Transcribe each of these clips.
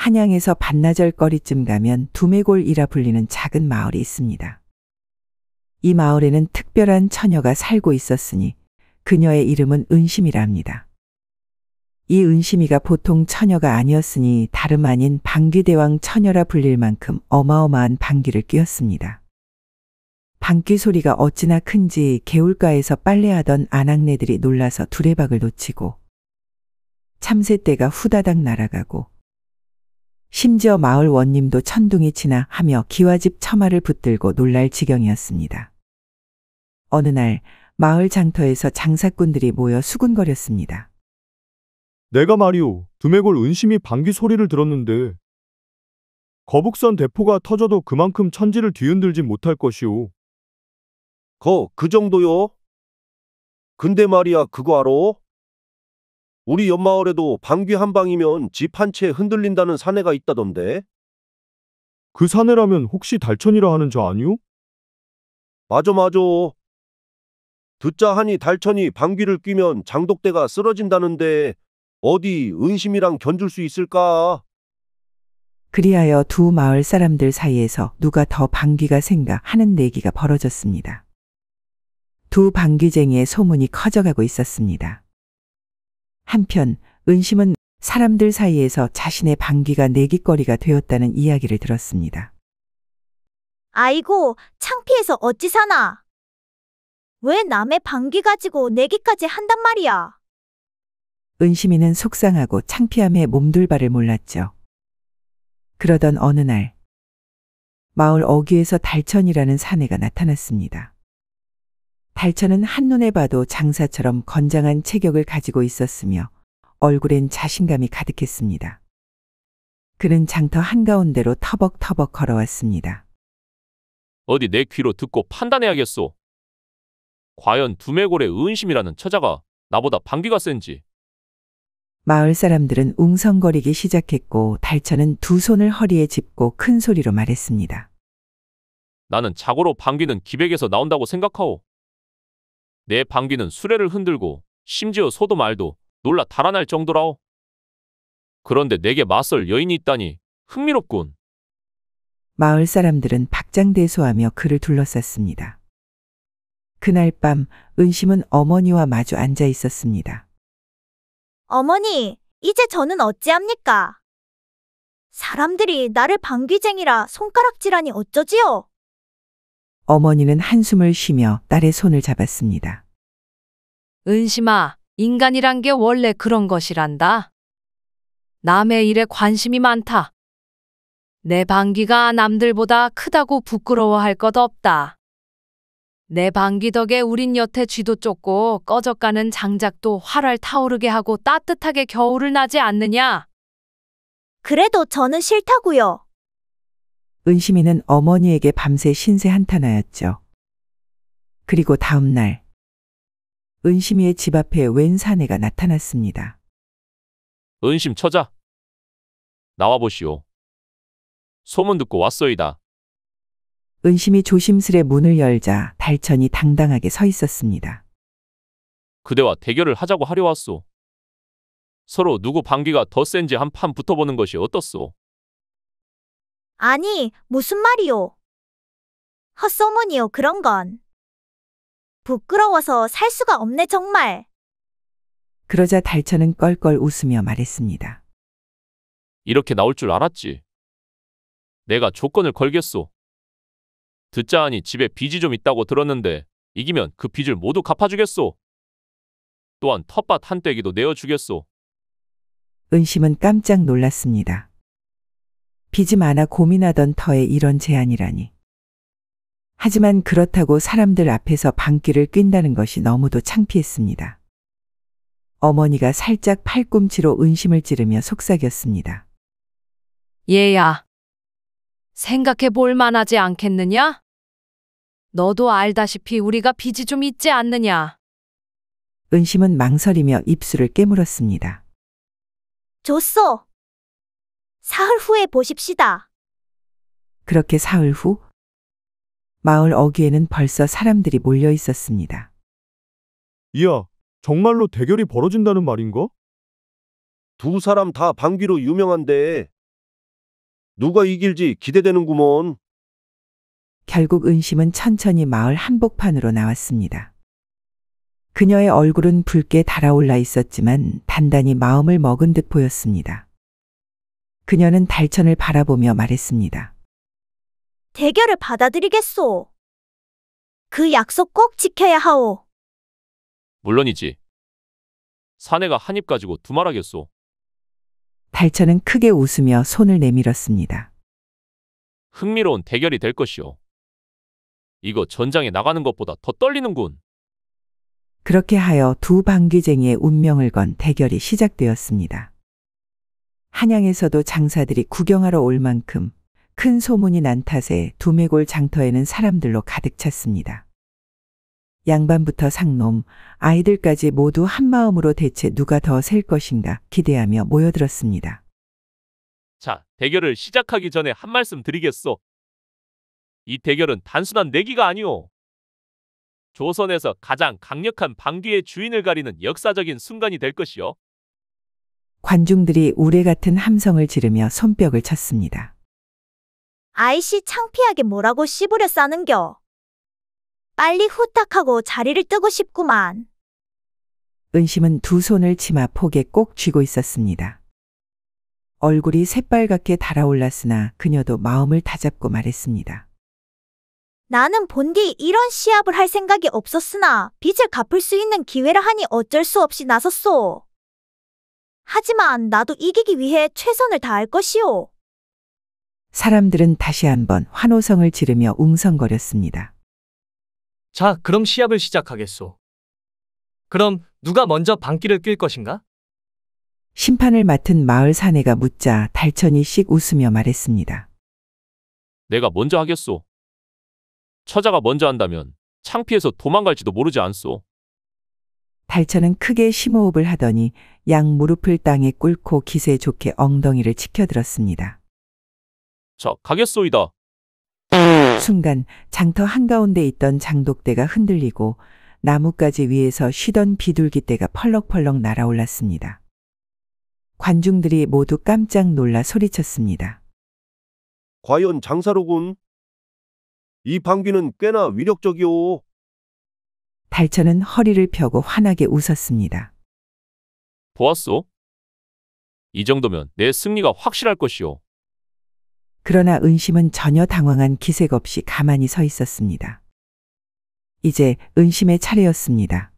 한양에서 반나절 거리쯤 가면 두메골이라 불리는 작은 마을이 있습니다. 이 마을에는 특별한 처녀가 살고 있었으니 그녀의 이름은 은심이라 합니다. 이 은심이가 보통 처녀가 아니었으니 다름 아닌 방귀대왕 처녀라 불릴 만큼 어마어마한 방귀를 뀌었습니다. 방귀 소리가 어찌나 큰지 개울가에서 빨래하던 아낙네들이 놀라서 두레박을 놓치고 참새떼가 후다닥 날아가고 심지어 마을 원님도 천둥이 치나 하며 기와집 처마를 붙들고 놀랄 지경이었습니다. 어느 날 마을 장터에서 장사꾼들이 모여 수군거렸습니다. 내가 말이오, 두메골 은심이 방귀 소리를 들었는데 거북선 대포가 터져도 그만큼 천지를 뒤흔들진 못할 것이오. 그 정도요? 근데 말이야, 그거 알아? 우리 옆마을에도 방귀 한 방이면 집 한 채 흔들린다는 사내가 있다던데? 그 사내라면 혹시 달천이라 하는 저 아니오? 맞아. 듣자 하니 달천이 방귀를 뀌면 장독대가 쓰러진다는데 어디 은심이랑 견줄 수 있을까? 그리하여 두 마을 사람들 사이에서 누가 더 방귀가 센가 하는 내기가 벌어졌습니다. 두 방귀쟁이의 소문이 커져가고 있었습니다. 한편 은심은 사람들 사이에서 자신의 방귀가 내깃거리가 되었다는 이야기를 들었습니다. 아이고, 창피해서 어찌 사나? 왜 남의 방귀 가지고 내기까지 한단 말이야? 은심이는 속상하고 창피함에 몸둘 바를 몰랐죠. 그러던 어느 날 마을 어귀에서 달천이라는 사내가 나타났습니다. 달천은 한눈에 봐도 장사처럼 건장한 체격을 가지고 있었으며 얼굴엔 자신감이 가득했습니다. 그는 장터 한가운데로 터벅터벅 걸어왔습니다. 어디 내 귀로 듣고 판단해야겠소. 과연 두메골의 은심이라는 처자가 나보다 방귀가 센지. 마을 사람들은 웅성거리기 시작했고 달천은 두 손을 허리에 짚고 큰 소리로 말했습니다. 나는 자고로 방귀는 기백에서 나온다고 생각하오. 내 방귀는 수레를 흔들고 심지어 소도 말도 놀라 달아날 정도라오. 그런데 내게 맞설 여인이 있다니 흥미롭군. 마을 사람들은 박장대소하며 그를 둘러쌌습니다. 그날 밤 은심은 어머니와 마주 앉아 있었습니다. 어머니, 이제 저는 어찌합니까? 사람들이 나를 방귀쟁이라 손가락질하니 어쩌지요? 어머니는 한숨을 쉬며 딸의 손을 잡았습니다. 은심아, 인간이란 게 원래 그런 것이란다. 남의 일에 관심이 많다. 내 방귀가 남들보다 크다고 부끄러워할 것 없다. 내 방귀 덕에 우린 여태 쥐도 쫓고 꺼져가는 장작도 활활 타오르게 하고 따뜻하게 겨울을 나지 않느냐? 그래도 저는 싫다고요. 은심이는 어머니에게 밤새 신세 한탄하였죠. 그리고 다음 날 은심이의 집 앞에 웬 사내가 나타났습니다. 은심 처자, 나와보시오. 소문 듣고 왔소이다. 은심이 조심스레 문을 열자 달천이 당당하게 서 있었습니다. 그대와 대결을 하자고 하려 왔소. 서로 누구 방귀가 더 센지 한 판 붙어보는 것이 어떻소? 아니, 무슨 말이요? 헛소문이요, 그런 건. 부끄러워서 살 수가 없네, 정말. 그러자 달천은 껄껄 웃으며 말했습니다. 이렇게 나올 줄 알았지. 내가 조건을 걸겠소. 듣자 하니 집에 빚이 좀 있다고 들었는데 이기면 그 빚을 모두 갚아주겠소. 또한 텃밭 한 떼기도 내어주겠소. 은심은 깜짝 놀랐습니다. 빚이 많아 고민하던 터에 이런 제안이라니. 하지만 그렇다고 사람들 앞에서 방귀를 뀐다는 것이 너무도 창피했습니다. 어머니가 살짝 팔꿈치로 은심을 찌르며 속삭였습니다. 얘야, 생각해 볼 만하지 않겠느냐? 너도 알다시피 우리가 빚이 좀 있지 않느냐? 은심은 망설이며 입술을 깨물었습니다. 좋소. 사흘 후에 보십시다. 그렇게 사흘 후 마을 어귀에는 벌써 사람들이 몰려 있었습니다. 이야, 정말로 대결이 벌어진다는 말인가? 두 사람 다 방귀로 유명한데 누가 이길지 기대되는구먼. 결국 은심은 천천히 마을 한복판으로 나왔습니다. 그녀의 얼굴은 붉게 달아올라 있었지만 단단히 마음을 먹은 듯 보였습니다. 그녀는 달천을 바라보며 말했습니다. 대결을 받아들이겠소. 그 약속 꼭 지켜야 하오. 물론이지. 사내가 한 입 가지고 두말하겠소. 달천은 크게 웃으며 손을 내밀었습니다. 흥미로운 대결이 될 것이오. 이거 전장에 나가는 것보다 더 떨리는군. 그렇게 하여 두 방귀쟁이의 운명을 건 대결이 시작되었습니다. 한양에서도 장사들이 구경하러 올 만큼 큰 소문이 난 탓에 두메골 장터에는 사람들로 가득 찼습니다. 양반부터 상놈, 아이들까지 모두 한마음으로 대체 누가 더 셀 것인가 기대하며 모여들었습니다. 자, 대결을 시작하기 전에 한 말씀 드리겠소. 이 대결은 단순한 내기가 아니오. 조선에서 가장 강력한 방귀의 주인을 가리는 역사적인 순간이 될 것이오. 관중들이 우레 같은 함성을 지르며 손뼉을 쳤습니다. 아이씨 창피하게 뭐라고 씨부려 싸는겨. 빨리 후딱하고 자리를 뜨고 싶구만. 은심은 두 손을 치마 폭에 꼭 쥐고 있었습니다. 얼굴이 새빨갛게 달아올랐으나 그녀도 마음을 다잡고 말했습니다. 나는 본디 이런 시합을 할 생각이 없었으나 빚을 갚을 수 있는 기회라 하니 어쩔 수 없이 나섰소. 하지만 나도 이기기 위해 최선을 다할 것이오. 사람들은 다시 한번 환호성을 지르며 웅성거렸습니다. 자, 그럼 시합을 시작하겠소. 그럼 누가 먼저 방귀를 낄 것인가? 심판을 맡은 마을 사내가 묻자 달천이 씩 웃으며 말했습니다. 내가 먼저 하겠소. 처자가 먼저 한다면 창피해서 도망갈지도 모르지 않소. 달천은 크게 심호흡을 하더니 양 무릎을 땅에 꿇고 기세 좋게 엉덩이를 치켜들었습니다. 자, 가겠소이다. 순간 장터 한가운데 있던 장독대가 흔들리고 나뭇가지 위에서 쉬던 비둘기떼가 펄럭펄럭 날아올랐습니다. 관중들이 모두 깜짝 놀라 소리쳤습니다. 과연 장사로군. 이 방귀는 꽤나 위력적이오. 달천은 허리를 펴고 환하게 웃었습니다. 보았소? 이 정도면 내 승리가 확실할 것이오. 그러나 은심은 전혀 당황한 기색 없이 가만히 서 있었습니다. 이제 은심의 차례였습니다.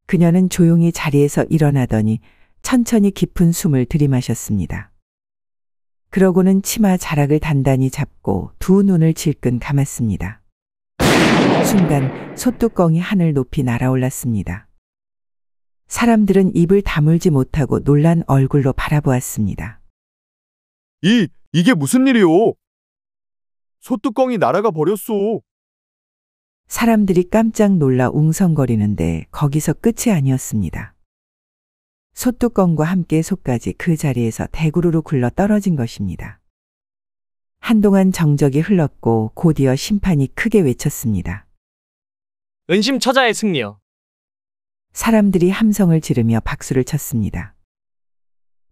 그녀는 조용히 자리에서 일어나더니 천천히 깊은 숨을 들이마셨습니다. 그러고는 치마 자락을 단단히 잡고 두 눈을 질끈 감았습니다. 순간 솥뚜껑이 하늘 높이 날아올랐습니다. 사람들은 입을 다물지 못하고 놀란 얼굴로 바라보았습니다. 이게 무슨 일이오? 소뚜껑이 날아가 버렸소. 사람들이 깜짝 놀라 웅성거리는데 거기서 끝이 아니었습니다. 솥뚜껑과 함께 솥까지 그 자리에서 대구르르 굴러 떨어진 것입니다. 한동안 정적이 흘렀고 곧이어 심판이 크게 외쳤습니다. 은심 처자의 승리여. 사람들이 함성을 지르며 박수를 쳤습니다.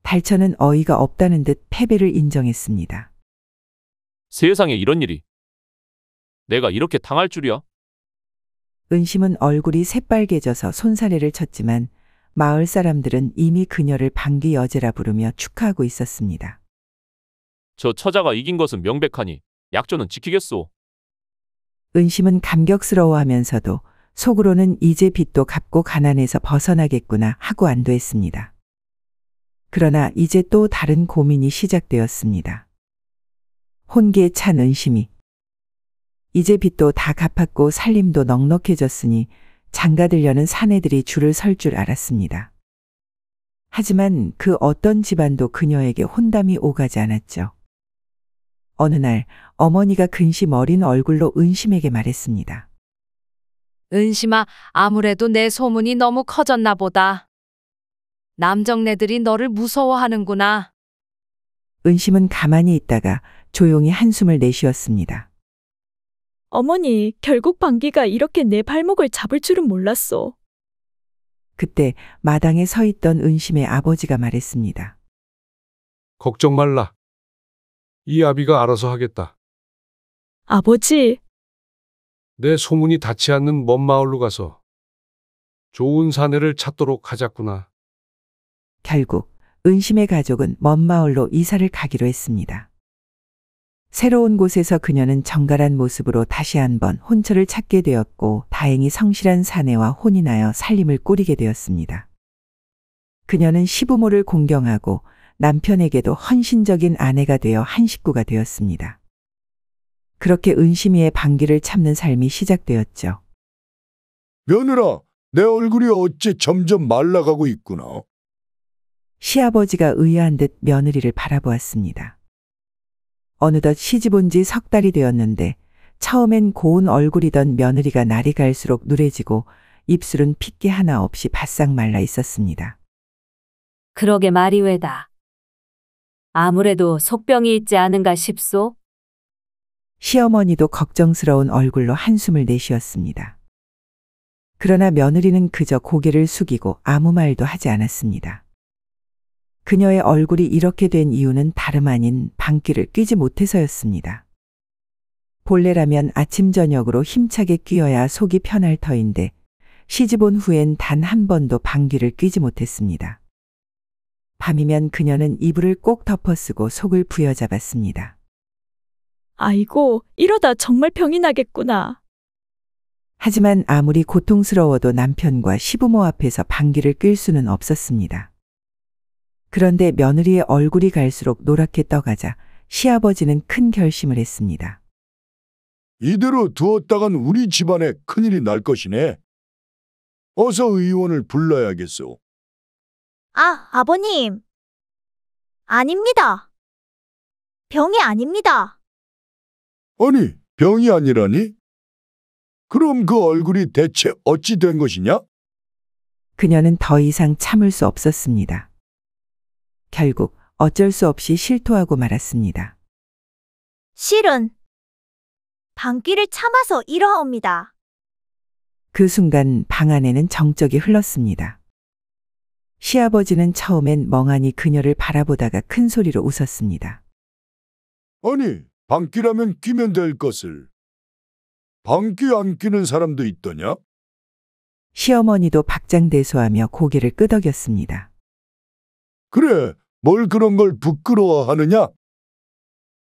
달천은 어이가 없다는 듯 패배를 인정했습니다. 세상에 이런 일이. 내가 이렇게 당할 줄이야? 은심은 얼굴이 새빨개져서 손사래를 쳤지만 마을 사람들은 이미 그녀를 방귀 여제라 부르며 축하하고 있었습니다. 저 처자가 이긴 것은 명백하니 약조는 지키겠소. 은심은 감격스러워하면서도 속으로는 이제 빚도 갚고 가난에서 벗어나겠구나 하고 안도했습니다. 그러나 이제 또 다른 고민이 시작되었습니다. 혼기에 찬 은심이 이제 빚도 다 갚았고 살림도 넉넉해졌으니 장가들려는 사내들이 줄을 설 줄 알았습니다. 하지만 그 어떤 집안도 그녀에게 혼담이 오가지 않았죠. 어느 날 어머니가 근심 어린 얼굴로 은심에게 말했습니다. 은심아, 아무래도 내 소문이 너무 커졌나 보다. 남정네들이 너를 무서워하는구나. 은심은 가만히 있다가 조용히 한숨을 내쉬었습니다. 어머니, 결국 방귀가 이렇게 내 발목을 잡을 줄은 몰랐소. 그때 마당에 서 있던 은심의 아버지가 말했습니다. 걱정 말라. 이 아비가 알아서 하겠다. 아버지, 내 소문이 닿지 않는 먼 마을로 가서 좋은 사내를 찾도록 하자꾸나. 결국 은심의 가족은 먼 마을로 이사를 가기로 했습니다. 새로운 곳에서 그녀는 정갈한 모습으로 다시 한번 혼처를 찾게 되었고 다행히 성실한 사내와 혼이 나어 살림을 꾸리게 되었습니다. 그녀는 시부모를 공경하고 남편에게도 헌신적인 아내가 되어 한 식구가 되었습니다. 그렇게 은심이의 방귀를 참는 삶이 시작되었죠. 며느라, 내 얼굴이 어째 점점 말라가고 있구나. 시아버지가 의아한 듯 며느리를 바라보았습니다. 어느덧 시집 온 지 석 달이 되었는데 처음엔 고운 얼굴이던 며느리가 날이 갈수록 누래지고 입술은 핏기 하나 없이 바싹 말라 있었습니다. 그러게 말이 왜다. 아무래도 속병이 있지 않은가 싶소? 시어머니도 걱정스러운 얼굴로 한숨을 내쉬었습니다. 그러나 며느리는 그저 고개를 숙이고 아무 말도 하지 않았습니다. 그녀의 얼굴이 이렇게 된 이유는 다름 아닌 방귀를 뀌지 못해서였습니다. 본래라면 아침 저녁으로 힘차게 뀌어야 속이 편할 터인데 시집 온 후엔 단 한 번도 방귀를 뀌지 못했습니다. 밤이면 그녀는 이불을 꼭 덮어쓰고 속을 부여잡았습니다. 아이고, 이러다 정말 병이 나겠구나. 하지만 아무리 고통스러워도 남편과 시부모 앞에서 방귀를 낄 수는 없었습니다. 그런데 며느리의 얼굴이 갈수록 노랗게 떠가자 시아버지는 큰 결심을 했습니다. 이대로 두었다간 우리 집안에 큰일이 날 것이네. 어서 의원을 불러야겠소. 아, 아버님. 아닙니다. 병이 아닙니다. 아니, 병이 아니라니? 그럼 그 얼굴이 대체 어찌 된 것이냐? 그녀는 더 이상 참을 수 없었습니다. 결국 어쩔 수 없이 실토하고 말았습니다. 실은 방귀를 참아서 이러하옵니다. 그 순간 방 안에는 정적이 흘렀습니다. 시아버지는 처음엔 멍하니 그녀를 바라보다가 큰 소리로 웃었습니다. 아니, 방귀라면 끼면 될 것을. 방귀 안 끼는 사람도 있더냐? 시어머니도 박장대소하며 고개를 끄덕였습니다. 그래, 뭘 그런 걸 부끄러워하느냐?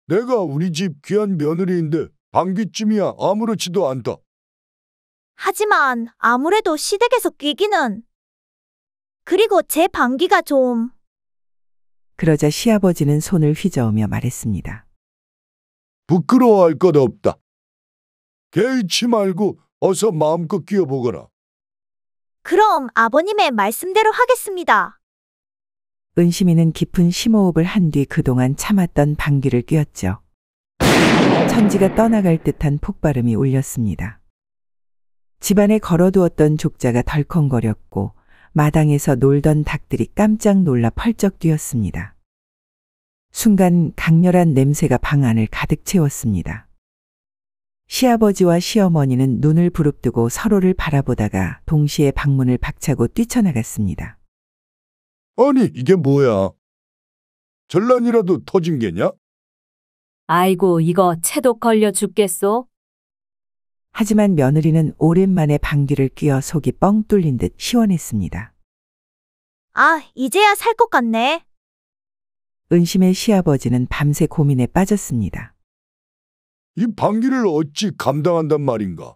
내가 우리 집 귀한 며느리인데 방귀쯤이야 아무렇지도 않다. 하지만 아무래도 시댁에서 끼기는. 그리고 제 방귀가 좀. 그러자 시아버지는 손을 휘저으며 말했습니다. 부끄러워할 것 없다. 개의치 말고 어서 마음껏 끼어보거라. 그럼 아버님의 말씀대로 하겠습니다. 은심이는 깊은 심호흡을 한 뒤 그동안 참았던 방귀를 뀌었죠. 천지가 떠나갈 듯한 폭발음이 울렸습니다. 집안에 걸어두었던 족자가 덜컹거렸고 마당에서 놀던 닭들이 깜짝 놀라 펄쩍 뛰었습니다. 순간 강렬한 냄새가 방 안을 가득 채웠습니다. 시아버지와 시어머니는 눈을 부릅뜨고 서로를 바라보다가 동시에 방문을 박차고 뛰쳐나갔습니다. 아니, 이게 뭐야? 전란이라도 터진 게냐? 아이고, 이거 체독 걸려 죽겠소? 하지만 며느리는 오랜만에 방귀를 뀌어 속이 뻥 뚫린 듯 시원했습니다. 아, 이제야 살 것 같네. 은심의 시아버지는 밤새 고민에 빠졌습니다. 이 방귀를 어찌 감당한단 말인가?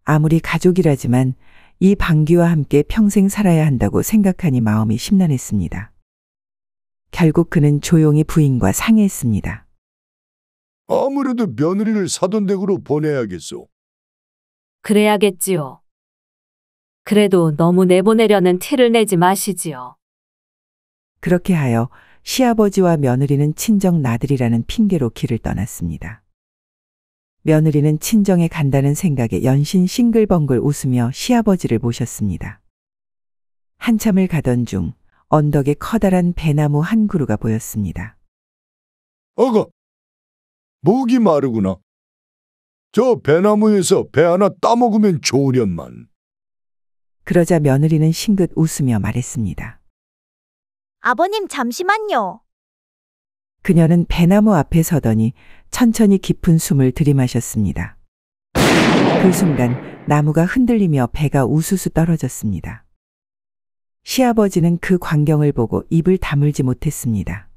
아무리 가족이라지만 이 방귀와 함께 평생 살아야 한다고 생각하니 마음이 심란했습니다. 결국 그는 조용히 부인과 상의했습니다. 아무래도 며느리를 사돈댁으로 보내야겠소. 그래야겠지요. 그래도 너무 내보내려는 티를 내지 마시지요. 그렇게 하여 시아버지와 며느리는 친정 나들이라는 핑계로 길을 떠났습니다. 며느리는 친정에 간다는 생각에 연신 싱글벙글 웃으며 시아버지를 모셨습니다. 한참을 가던 중 언덕에 커다란 배나무 한 그루가 보였습니다. 어거, 목이 마르구나. 저 배나무에서 배 하나 따먹으면 좋으련만. 그러자 며느리는 싱긋 웃으며 말했습니다. 아버님 잠시만요. 그녀는 배나무 앞에 서더니 천천히 깊은 숨을 들이마셨습니다. 그 순간 나무가 흔들리며 배가 우수수 떨어졌습니다. 시아버지는 그 광경을 보고 입을 다물지 못했습니다.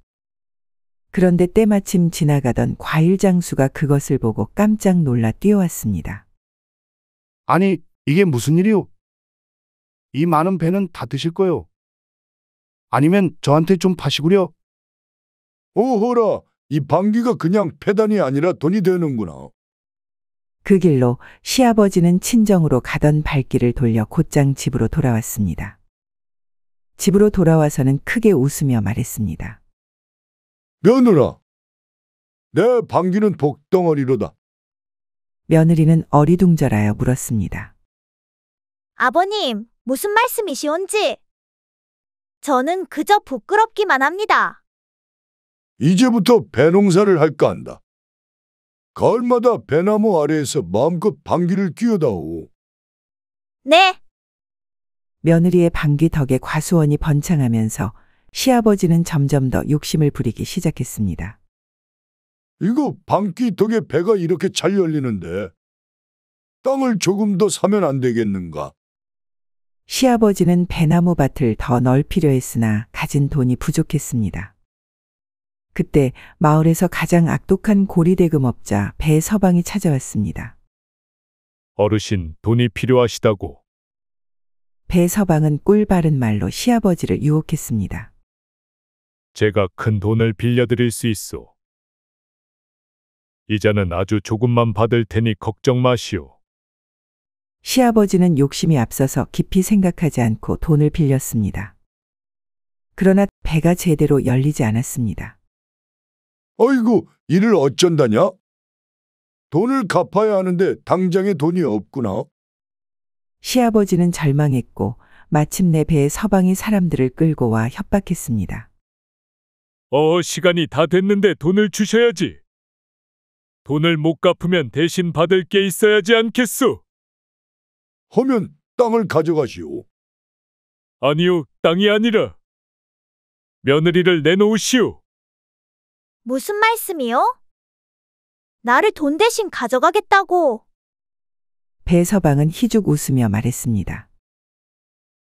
그런데 때마침 지나가던 과일 장수가 그것을 보고 깜짝 놀라 뛰어왔습니다. 아니, 이게 무슨 일이오? 이 많은 배는 다 드실 거요? 아니면 저한테 좀 파시구려? 오호라, 이 방귀가 그냥 폐단이 아니라 돈이 되는구나. 그 길로 시아버지는 친정으로 가던 발길을 돌려 곧장 집으로 돌아왔습니다. 집으로 돌아와서는 크게 웃으며 말했습니다. 며느라, 내 방귀는 복덩어리로다. 며느리는 어리둥절하여 물었습니다. 아버님, 무슨 말씀이시온지? 저는 그저 부끄럽기만 합니다. 이제부터 배농사를 할까 한다. 가을마다 배나무 아래에서 마음껏 방귀를 뀌어다오. 네, 며느리의 방귀 덕에 과수원이 번창하면서 시아버지는 점점 더 욕심을 부리기 시작했습니다. 이거 방귀 덕에 배가 이렇게 잘 열리는데 땅을 조금 더 사면 안 되겠는가? 시아버지는 배나무 밭을 더 넓히려 했으나 가진 돈이 부족했습니다. 그때 마을에서 가장 악독한 고리대금업자 배서방이 찾아왔습니다. 어르신, 돈이 필요하시다고. 배서방은 꿀바른 말로 시아버지를 유혹했습니다. 제가 큰 돈을 빌려드릴 수 있소. 이자는 아주 조금만 받을 테니 걱정 마시오. 시아버지는 욕심이 앞서서 깊이 생각하지 않고 돈을 빌렸습니다. 그러나 배가 제대로 열리지 않았습니다. 어이구, 이를 어쩐다냐? 돈을 갚아야 하는데 당장에 돈이 없구나. 시아버지는 절망했고 마침내 배에 서방이 사람들을 끌고 와 협박했습니다. 시간이 다 됐는데 돈을 주셔야지. 돈을 못 갚으면 대신 받을 게 있어야지 않겠소? 하면 땅을 가져가시오. 아니요, 땅이 아니라 며느리를 내놓으시오. 무슨 말씀이요? 나를 돈 대신 가져가겠다고. 배서방은 희죽 웃으며 말했습니다.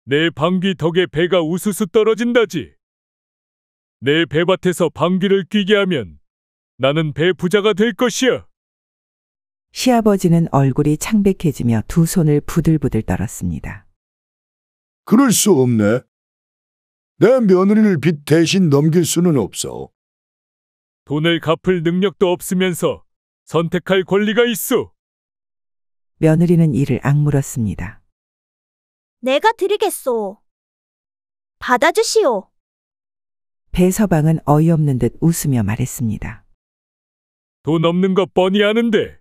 내 방귀 덕에 배가 우수수 떨어진다지. 내 배밭에서 방귀를 뀌게 하면 나는 배 부자가 될 것이야. 시아버지는 얼굴이 창백해지며 두 손을 부들부들 떨었습니다. 그럴 수 없네. 내 며느리를 빚 대신 넘길 수는 없어. 돈을 갚을 능력도 없으면서 선택할 권리가 있어. 며느리는 이를 악물었습니다. 내가 드리겠소. 받아주시오. 배서방은 어이없는 듯 웃으며 말했습니다. 돈 없는 거 뻔히 아는데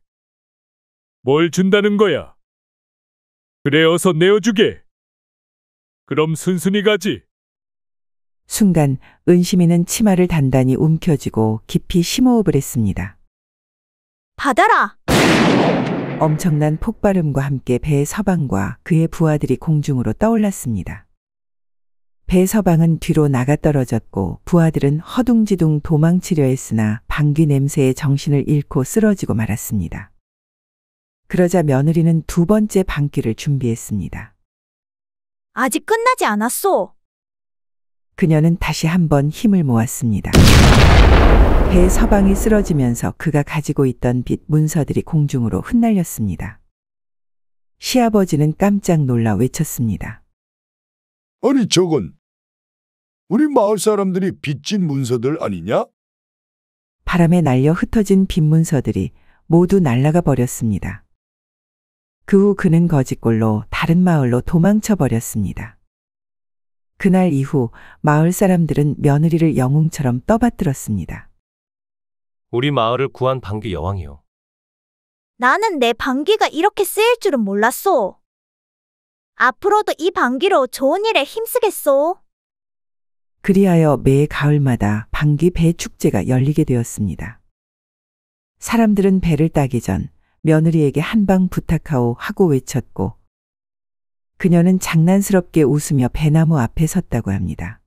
뭘 준다는 거야? 그래, 어서 내어주게. 그럼 순순히 가지. 순간 은심이는 치마를 단단히 움켜쥐고 깊이 심호흡을 했습니다. 받아라. 엄청난 폭발음과 함께 배서방과 그의 부하들이 공중으로 떠올랐습니다. 배서방은 뒤로 나가 떨어졌고 부하들은 허둥지둥 도망치려 했으나 방귀 냄새에 정신을 잃고 쓰러지고 말았습니다. 그러자 며느리는 두 번째 방귀를 준비했습니다. 아직 끝나지 않았소. 그녀는 다시 한번 힘을 모았습니다. 배서방이 쓰러지면서 그가 가지고 있던 빗 문서들이 공중으로 흩날렸습니다. 시아버지는 깜짝 놀라 외쳤습니다. 아니 저건 우리 마을 사람들이 빚진 문서들 아니냐? 바람에 날려 흩어진 빗 문서들이 모두 날아가 버렸습니다. 그 후 그는 거짓골로 다른 마을로 도망쳐 버렸습니다. 그날 이후 마을 사람들은 며느리를 영웅처럼 떠받들었습니다. 우리 마을을 구한 방귀 여왕이요. 나는 내 방귀가 이렇게 쓰일 줄은 몰랐소. 앞으로도 이 방귀로 좋은 일에 힘쓰겠소. 그리하여 매 가을마다 방귀 배 축제가 열리게 되었습니다. 사람들은 배를 따기 전 며느리에게 한방 부탁하오 하고 외쳤고 그녀는 장난스럽게 웃으며 배나무 앞에 섰다고 합니다.